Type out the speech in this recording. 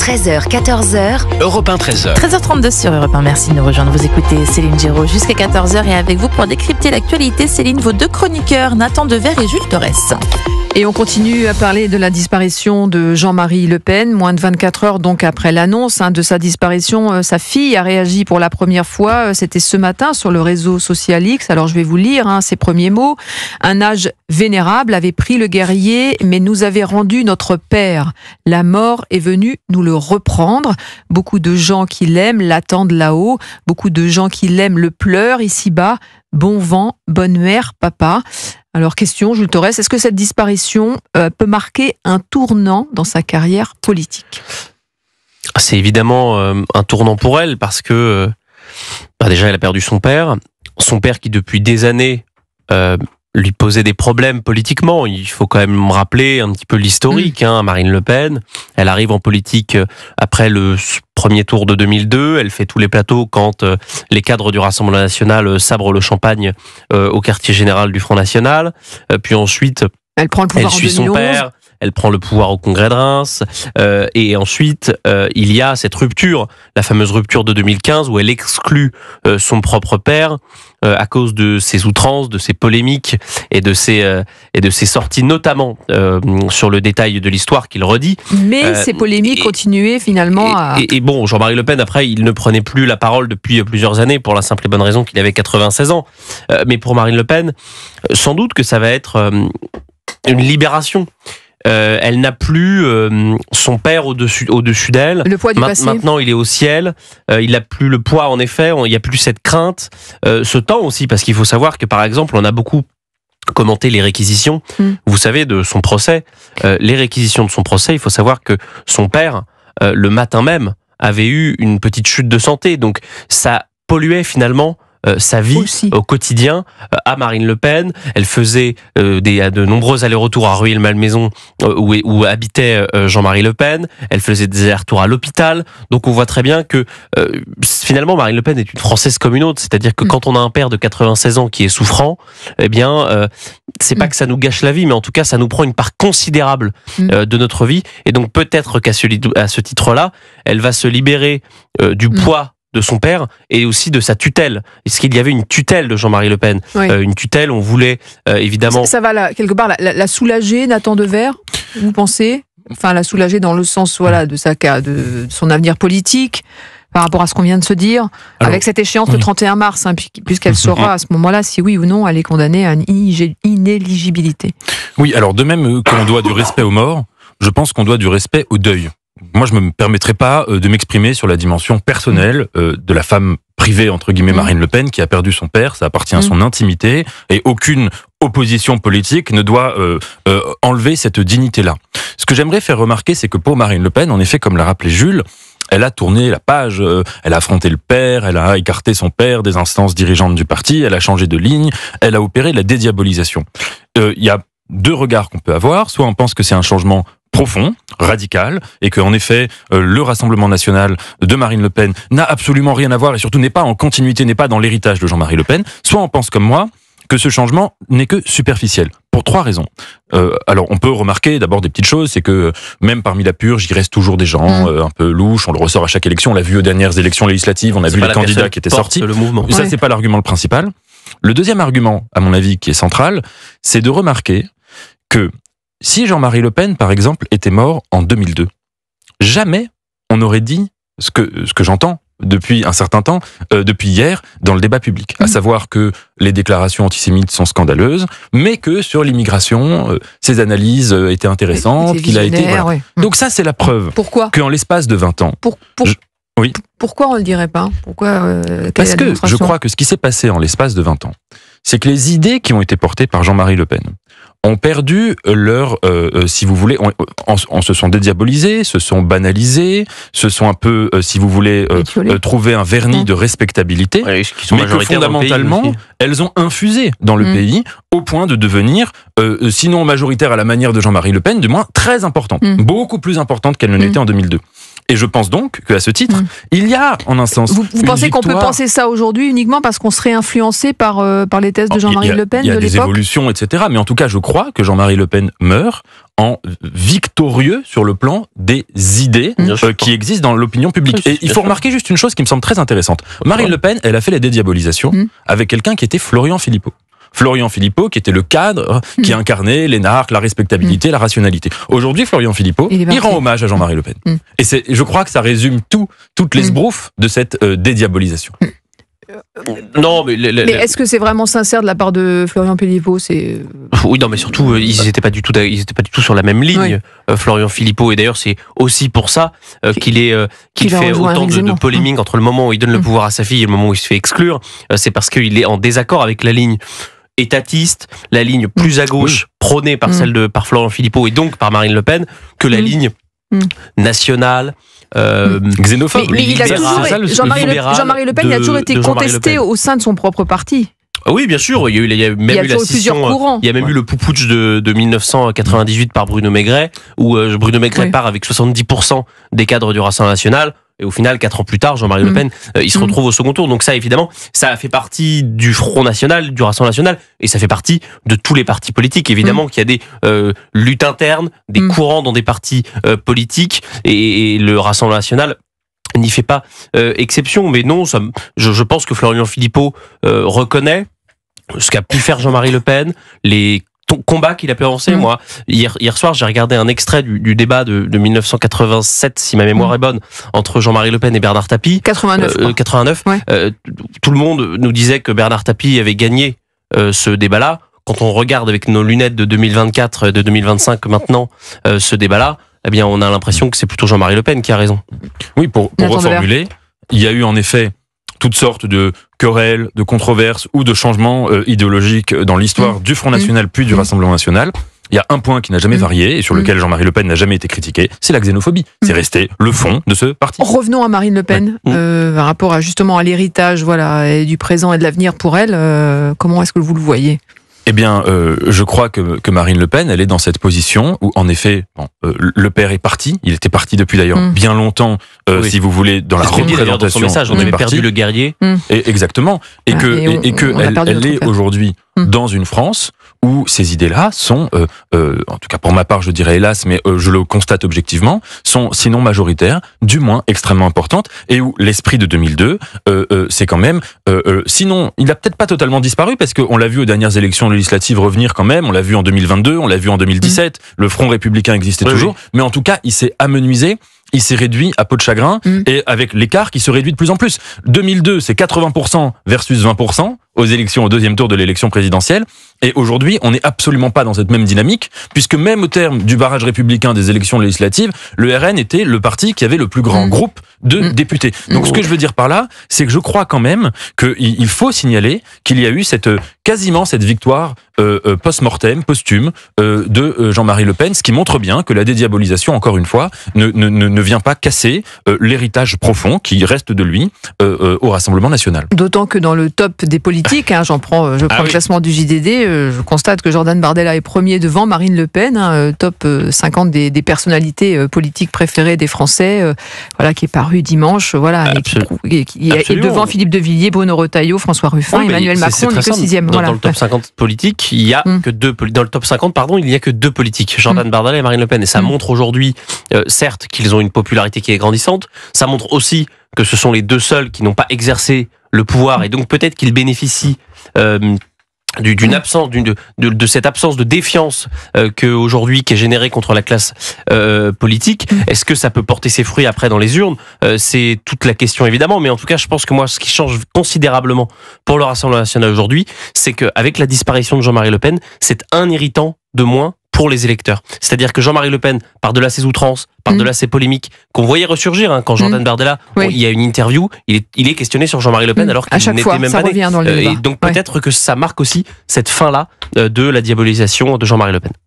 13h, 14h. Europe 1, 13h. 13h32 sur Europe 1. Merci de nous rejoindre. Vous écoutez Céline Giraud jusqu'à 14h et avec vous pour décrypter l'actualité. Céline, vos deux chroniqueurs, Nathan Dever et Jules Torres. Et on continue à parler de la disparition de Jean-Marie Le Pen. Moins de 24 heures donc après l'annonce de sa disparition, sa fille a réagi pour la première fois. C'était ce matin sur le réseau social X. Alors je vais vous lire ses premiers mots. Un âge vénérable avait pris le guerrier, mais nous avait rendu notre père. La mort est venue nous le reprendre. Beaucoup de gens qui l'aiment l'attendent là-haut. Beaucoup de gens qui l'aiment le pleurent ici-bas. Bon vent, bonne mère, papa. Alors question, Jules Torres, est-ce que cette disparition peut marquer un tournant dans sa carrière politique ? C'est évidemment un tournant pour elle parce que déjà elle a perdu son père qui depuis des années lui posait des problèmes politiquement. Il faut quand même rappeler un petit peu l'historique. Marine Le Pen, elle arrive en politique après le premier tour de 2002. Elle fait tous les plateaux quand les cadres du Rassemblement national sabrent le champagne au quartier général du Front National. Puis ensuite, elle prend le pouvoir elle suit son père. Elle prend le pouvoir au Congrès de Reims. Et ensuite, il y a cette rupture, la fameuse rupture de 2015, où elle exclut son propre père à cause de ses outrances, de ses polémiques et de ses sorties, notamment sur le détail de l'histoire qu'il redit. Mais ces polémiques continuaient finalement à... Et bon, Jean-Marie Le Pen, après, il ne prenait plus la parole depuis plusieurs années pour la simple et bonne raison qu'il avait 96 ans. Mais pour Marine Le Pen, sans doute que ça va être une libération. Elle n'a plus son père au-dessus d'elle. Le poids du passé. Maintenant, il est au ciel. Il n'a plus le poids, en effet. Il n'y a plus cette crainte. Ce temps aussi, parce qu'il faut savoir que, par exemple, on a beaucoup commenté les réquisitions. Vous savez, de son procès. Les réquisitions de son procès, il faut savoir que son père, le matin même, avait eu une petite chute de santé. Donc, ça polluait finalement sa vie aussi au quotidien à Marine Le Pen. Elle faisait de nombreux allers-retours à Rueil-Malmaison où habitait Jean-Marie Le Pen. Elle faisait des allers-retours à l'hôpital. Donc on voit très bien que finalement Marine Le Pen est une Française comme une autre. C'est-à-dire que quand on a un père de 96 ans qui est souffrant, eh bien c'est pas que ça nous gâche la vie, mais en tout cas ça nous prend une part considérable de notre vie. Et donc peut-être qu'à ce titre-là, elle va se libérer du poids de son père et aussi de sa tutelle. Est-ce qu'il y avait une tutelle de Jean-Marie Le Pen ? Une tutelle, on voulait évidemment... Ça va quelque part la soulager, Nathan Dever, vous pensez ? Enfin, la soulager dans le sens de son avenir politique, par rapport à ce qu'on vient de se dire, avec cette échéance le 31 mars, puisqu'elle saura à ce moment-là si oui ou non elle est condamnée à une inéligibilité. Oui, alors de même qu'on doit du respect aux morts, je pense qu'on doit du respect au deuil. Moi, je me permettrai pas de m'exprimer sur la dimension personnelle de la femme privée, entre guillemets, Marine Le Pen, qui a perdu son père. Ça appartient à son intimité et aucune opposition politique ne doit enlever cette dignité-là. Ce que j'aimerais faire remarquer, c'est que pour Marine Le Pen, en effet, comme l'a rappelé Jules, elle a tourné la page, elle a affronté le père, elle a écarté son père des instances dirigeantes du parti, elle a changé de ligne, elle a opéré la dédiabolisation. Il y a deux regards qu'on peut avoir. Soit on pense que c'est un changement profond, radical, et qu'en effet, le Rassemblement national de Marine Le Pen n'a absolument rien à voir, et surtout n'est pas en continuité, n'est pas dans l'héritage de Jean-Marie Le Pen. Soit on pense comme moi que ce changement n'est que superficiel, pour trois raisons. Alors, on peut remarquer d'abord des petites choses, c'est que même parmi la purge, il reste toujours des gens un peu louches, on le ressort à chaque élection, on l'a vu aux dernières élections législatives, on a vu les candidats qui étaient sortis. Le mouvement. Mais ça, c'est pas l'argument le principal. Le deuxième argument, à mon avis, qui est central, c'est de remarquer que si Jean-Marie Le Pen, par exemple, était mort en 2002, jamais on aurait dit ce que j'entends depuis un certain temps, depuis hier, dans le débat public. À savoir que les déclarations antisémites sont scandaleuses, mais que sur l'immigration, ses analyses étaient intéressantes, qu'il a été... Voilà. Donc ça, c'est la preuve. Pourquoi ? Qu'en l'espace de 20 ans... Oui. Pourquoi on ne le dirait pas ? Parce que je crois que ce qui s'est passé en l'espace de 20 ans, c'est que les idées qui ont été portées par Jean-Marie Le Pen ont perdu leur, si vous voulez, on se sont dédiabolisés, se sont banalisés, se sont un peu, si vous voulez, trouvé un vernis de respectabilité, mais que fondamentalement, elles ont infusé dans le pays au point de devenir, sinon majoritaire à la manière de Jean-Marie Le Pen, du moins très importante, beaucoup plus importante qu'elle ne l'était en 2002. Et je pense donc qu'à ce titre, il y a en un sens... Vous pensez qu'on peut penser ça aujourd'hui uniquement parce qu'on serait influencé par les thèses de Jean-Marie Le Pen de l'époque ? Il y a des évolutions, etc. Mais en tout cas, je crois que Jean-Marie Le Pen meurt en victorieux sur le plan des idées qui existent dans l'opinion publique. Et il faut remarquer juste une chose qui me semble très intéressante. Marine Le Pen, elle a fait la dédiabolisation avec quelqu'un qui était Florian Philippot. Florian Philippot, qui était le cadre qui incarnait l'énarque, la respectabilité, la rationalité. Aujourd'hui, Florian Philippot, il rend hommage à Jean-Marie Le Pen. Et je crois que ça résume toutes les esbrouffes de cette dédiabolisation. Non, mais est-ce que c'est vraiment sincère de la part de Florian Philippot? Oui, non, mais surtout, ils n'étaient pas du tout sur la même ligne, Florian Philippot. Et d'ailleurs, c'est aussi pour ça qu'il fait autant de polémiques entre le moment où il donne le pouvoir à sa fille et le moment où il se fait exclure. C'est parce qu'il est en désaccord avec la ligne étatiste, la ligne plus à gauche prônée par par Florian Philippot et donc par Marine Le Pen, que la ligne nationale, xénophobe. Mais Jean-Marie Le Pen, il a toujours été contesté au sein de son propre parti. Oui, bien sûr. Il y a même eu la scission. Il y a même eu le poupouch de 1998 par Bruno Maigret, où Bruno Maigret part avec 70% des cadres du Rassemblement national. Et au final, 4 ans plus tard, Jean-Marie Le Pen, il se retrouve au second tour. Donc ça, évidemment, ça fait partie du Front National, du Rassemblement National, et ça fait partie de tous les partis politiques. Évidemment qu'il y a des luttes internes, des courants dans des partis politiques, et le Rassemblement National n'y fait pas exception. Mais non, je pense que Florian Philippot reconnaît ce qu'a pu faire Jean-Marie Le Pen, les combat qu'il a pu avancer. Moi, hier soir, j'ai regardé un extrait du débat de 1987, si ma mémoire est bonne, entre Jean-Marie Le Pen et Bernard Tapie. 89. Tout le monde nous disait que Bernard Tapie avait gagné ce débat-là. Quand on regarde avec nos lunettes de 2024 et de 2025 maintenant ce débat-là, eh bien, on a l'impression que c'est plutôt Jean-Marie Le Pen qui a raison. Oui, pour reformuler, il y a eu en effet toutes sortes de querelles, de controverses ou de changements idéologiques dans l'histoire du Front National puis du Rassemblement National. Il y a un point qui n'a jamais varié et sur lequel Jean-Marie Le Pen n'a jamais été critiqué, c'est la xénophobie. C'est resté le fond de ce parti. Revenons à Marine Le Pen, par rapport justement à l'héritage, et du présent et de l'avenir pour elle. Comment est-ce que vous le voyez ? Eh bien, je crois que Marine Le Pen, elle est dans cette position où, en effet, le père est parti. Il était parti depuis d'ailleurs bien longtemps, si vous voulez, dans la représentation. Dans son message, on avait perdu le guerrier. Exactement. Et elle est aujourd'hui dans une France où ces idées-là sont, en tout cas pour ma part, je dirais hélas, mais je le constate objectivement, sont sinon majoritaires, du moins extrêmement importantes, et où l'esprit de 2002, c'est quand même, sinon, il n'a peut-être pas totalement disparu, parce qu'on l'a vu aux dernières élections législatives revenir quand même, on l'a vu en 2022, on l'a vu en 2017, le Front républicain existait toujours, mais en tout cas, il s'est amenuisé, il s'est réduit à peau de chagrin, et avec l'écart qui se réduit de plus en plus. 2002, c'est 80% versus 20% aux élections, au deuxième tour de l'élection présidentielle. Et aujourd'hui, on n'est absolument pas dans cette même dynamique, puisque même au terme du barrage républicain des élections législatives, le RN était le parti qui avait le plus grand groupe de députés. Donc ce que je veux dire par là, c'est que je crois quand même qu'il faut signaler qu'il y a eu quasiment cette victoire post-mortem, posthume, de Jean-Marie Le Pen, ce qui montre bien que la dédiabolisation, encore une fois, ne vient pas casser l'héritage profond qui reste de lui au Rassemblement national. D'autant que dans le top des politiques, je prends le classement du JDD, je constate que Jordan Bardella est premier devant Marine Le Pen, top 50 des personnalités politiques préférées des Français, qui est paru dimanche, et devant Philippe de Villiers, Bruno Retailleau, François Ruffin, Emmanuel Macron, n'est que 6e. Dans le top 50 politique, il y a que dans le top 50, il n'y a que 2 politiques, Jordan Bardella et Marine Le Pen. Et ça montre aujourd'hui, certes, qu'ils ont une popularité qui est grandissante. Ça montre aussi que ce sont les 2 seuls qui n'ont pas exercé le pouvoir et donc peut-être qu'ils bénéficient d'une absence de cette absence de défiance qui est générée contre la classe politique. Est-ce que ça peut porter ses fruits après dans les urnes? C'est toute la question évidemment, mais en tout cas je pense que moi ce qui change considérablement pour le Rassemblement national aujourd'hui, c'est qu'avec la disparition de Jean-Marie Le Pen, c'est un irritant de moins pour les électeurs. C'est-à-dire que Jean-Marie Le Pen, par-delà ses outrances, par-delà ses polémiques, qu'on voyait ressurgir, quand Jordan Bardella, il y a une interview, il est questionné sur Jean-Marie Le Pen alors qu'il n'était même pas né. Et donc peut-être que ça marque aussi cette fin-là de la diabolisation de Jean-Marie Le Pen.